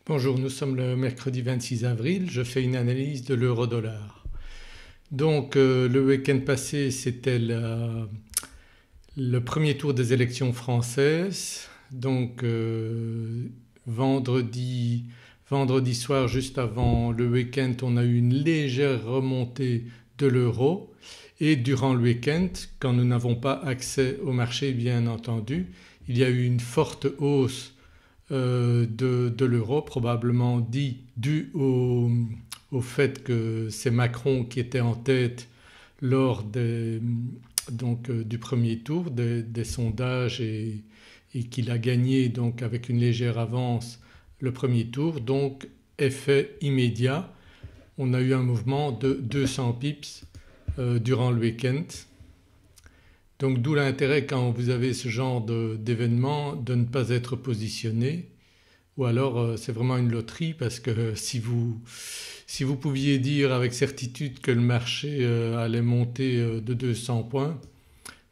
Bonjour, nous sommes le mercredi 26 avril, je fais une analyse de l'euro-dollar. Donc le week-end passé c'était le premier tour des élections françaises. Donc vendredi, vendredi soir juste avant le week-end on a eu une légère remontée de l'euro et durant le week-end quand nous n'avons pas accès au marché bien entendu il y a eu une forte hausse de l'euro probablement dû au fait que c'est Macron qui était en tête lors du premier tour des sondages et qu'il a gagné donc avec une légère avance le premier tour. Donc effet immédiat, on a eu un mouvement de 200 pips durant le week-end. Donc d'où l'intérêt quand vous avez ce genre d'événement de ne pas être positionné ou alors c'est vraiment une loterie parce que si vous pouviez dire avec certitude que le marché allait monter de 200 points,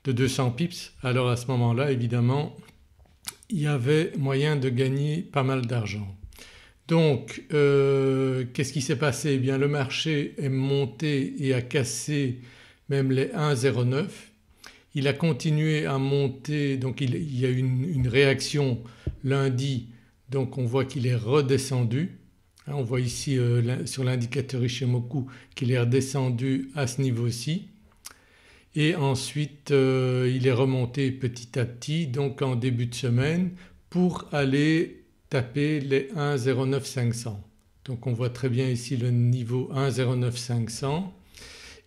de 200 pips, alors à ce moment-là évidemment il y avait moyen de gagner pas mal d'argent. Donc qu'est-ce qui s'est passé? Eh bien le marché est monté et a cassé même les 1,09. Il a continué à monter, donc il y a eu une réaction lundi, donc on voit qu'il est redescendu. On voit ici sur l'indicateur Ishimoku qu'il est redescendu à ce niveau-ci et ensuite il est remonté petit à petit donc en début de semaine pour aller taper les 1,09500. Donc on voit très bien ici le niveau 1,09500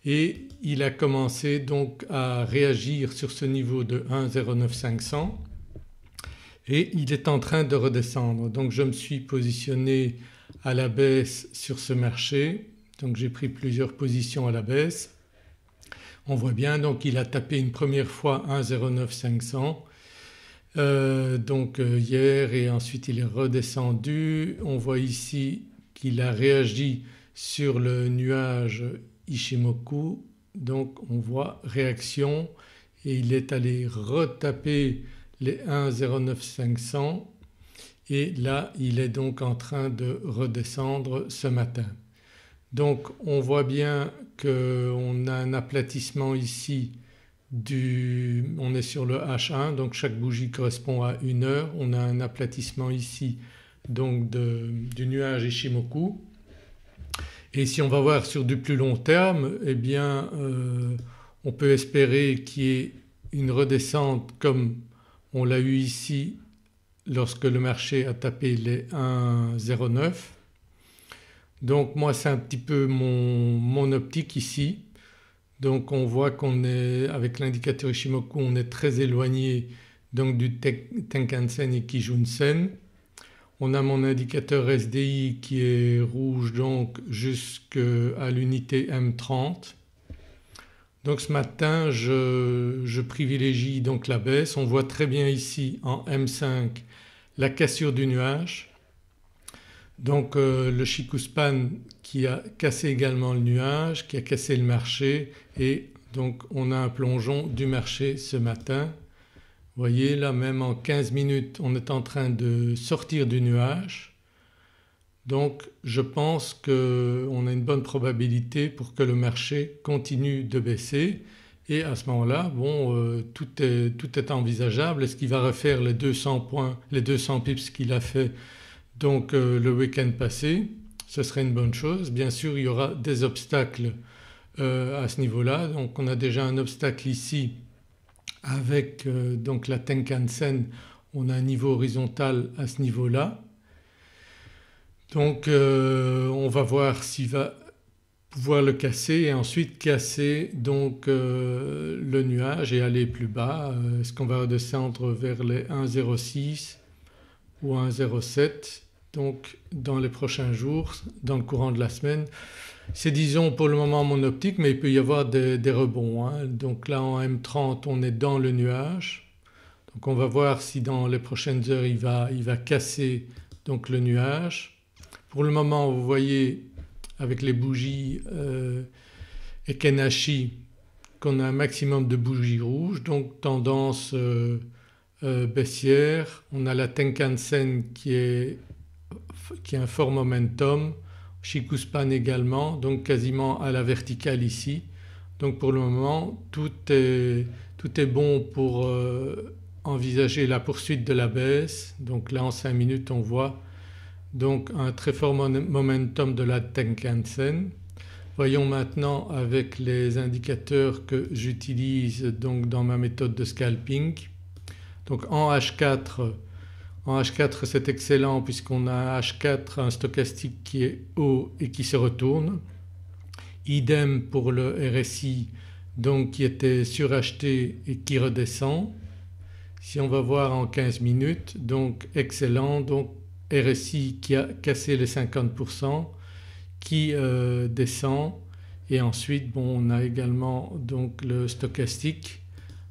et il a commencé donc à réagir sur ce niveau de 1,09500 et il est en train de redescendre. Donc je me suis positionné à la baisse sur ce marché, donc j'ai pris plusieurs positions à la baisse. On voit bien donc il a tapé une première fois 1,09500 donc hier et ensuite il est redescendu. On voit ici qu'il a réagi sur le nuage Ishimoku, donc on voit réaction et il est allé retaper les 1,09500 et là il est donc en train de redescendre ce matin. Donc on voit bien qu'on a un aplatissement ici on est sur le H1 donc chaque bougie correspond à une heure. On a un aplatissement ici donc du nuage Ishimoku. Et si on va voir sur du plus long terme eh bien on peut espérer qu'il y ait une redescente comme on l'a eu ici lorsque le marché a tapé les 1,09. Donc moi c'est un petit peu mon optique ici. Donc on voit qu'on est avec l'indicateur Ishimoku on est très éloigné donc du Tenkan-sen et Kijun-sen. On a mon indicateur SDI qui est rouge donc jusqu'à l'unité M30. Donc ce matin je privilégie donc la baisse. On voit très bien ici en M5 la cassure du nuage. Donc le Chikuspan qui a cassé également le nuage, qui a cassé le marché et donc on a un plongeon du marché ce matin. Vous voyez là même en 15 minutes on est en train de sortir du nuage. Donc je pense qu'on a une bonne probabilité pour que le marché continue de baisser et à ce moment-là tout est envisageable. Est-ce qu'il va refaire les 200 points, les 200 pips qu'il a fait donc le week-end passé? Ce serait une bonne chose. Bien sûr il y aura des obstacles à ce niveau-là. Donc on a déjà un obstacle ici avec donc la Tenkan-sen, on a un niveau horizontal à ce niveau-là. Donc on va voir s'il va pouvoir le casser et ensuite casser donc le nuage et aller plus bas. Est-ce qu'on va redescendre vers les 1,06 ou 1,07 donc dans les prochains jours, dans le courant de la semaine? C'est disons pour le moment mon optique mais il peut y avoir des rebonds. Donc là en M30 on est dans le nuage. Donc on va voir si dans les prochaines heures il va casser donc le nuage. Pour le moment vous voyez avec les bougies Ekenashi qu'on a un maximum de bougies rouges donc tendance baissière. On a la Tenkan-sen qui est qui a un fort momentum, Chikuspan également, donc quasiment à la verticale ici. Donc pour le moment tout est bon pour envisager la poursuite de la baisse. Donc là en 5 minutes on voit donc un très fort momentum de la Tenkan-sen. Voyons maintenant avec les indicateurs que j'utilise donc dans ma méthode de scalping. Donc en H4 c'est excellent puisqu'on a un H4, un stochastique qui est haut et qui se retourne. Idem pour le RSI donc qui était suracheté et qui redescend. Si on va voir en 15 minutes donc excellent, donc RSI qui a cassé les 50%, qui descend et ensuite on a également donc le stochastique.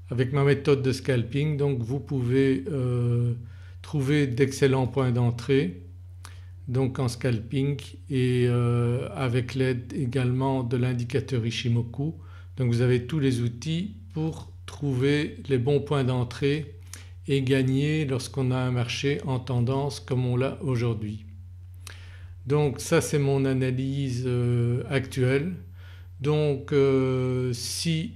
Avec ma méthode de scalping donc vous pouvez trouver d'excellents points d'entrée donc en scalping et avec l'aide également de l'indicateur Ishimoku. Donc vous avez tous les outils pour trouver les bons points d'entrée et gagner lorsqu'on a un marché en tendance comme on l'a aujourd'hui. Donc ça c'est mon analyse actuelle. Donc si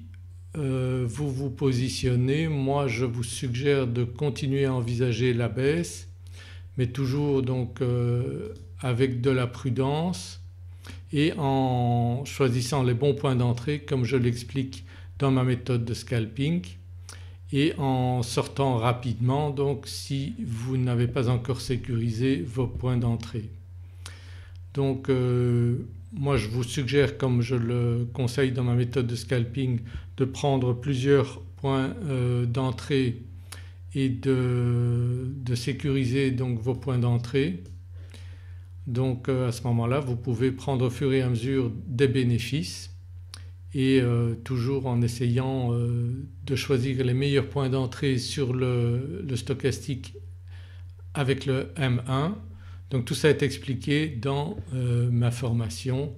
vous vous positionnez, moi je vous suggère de continuer à envisager la baisse mais toujours donc avec de la prudence et en choisissant les bons points d'entrée comme je l'explique dans ma méthode de scalping et en sortant rapidement donc si vous n'avez pas encore sécurisé vos points d'entrée. Donc moi je vous suggère comme je le conseille dans ma méthode de scalping de prendre plusieurs points d'entrée et de sécuriser donc vos points d'entrée. Donc à ce moment-là vous pouvez prendre au fur et à mesure des bénéfices et toujours en essayant de choisir les meilleurs points d'entrée sur le stochastique avec le M1. Donc tout ça est expliqué dans ma formation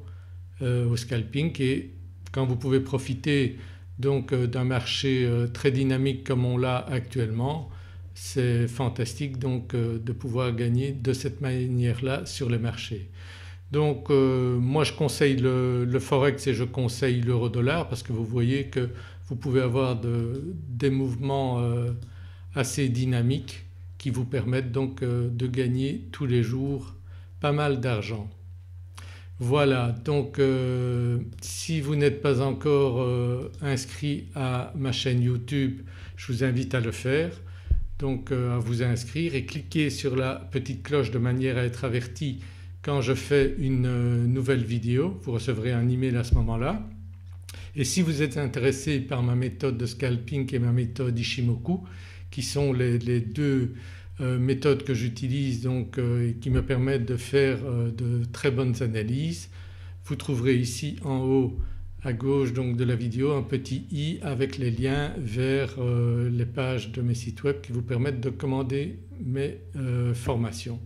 au scalping et quand vous pouvez profiter donc d'un marché très dynamique comme on l'a actuellement, c'est fantastique donc de pouvoir gagner de cette manière-là sur les marchés. Donc moi je conseille le forex et je conseille l'euro-dollar parce que vous voyez que vous pouvez avoir des mouvements assez dynamiques qui vous permettent donc de gagner tous les jours pas mal d'argent. Voilà donc si vous n'êtes pas encore inscrit à ma chaîne YouTube, je vous invite à le faire, donc à vous inscrire et cliquer sur la petite cloche de manière à être averti quand je fais une nouvelle vidéo. Vous recevrez un email à ce moment-là. Et si vous êtes intéressé par ma méthode de scalping et ma méthode Ishimoku qui sont les deux méthodes que j'utilise donc et qui me permettent de faire de très bonnes analyses, vous trouverez ici en haut à gauche donc de la vidéo un petit i avec les liens vers les pages de mes sites web qui vous permettent de commander mes formations.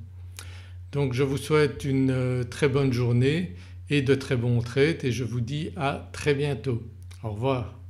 Donc je vous souhaite une très bonne journée et de très bons trades et je vous dis à très bientôt. Au revoir.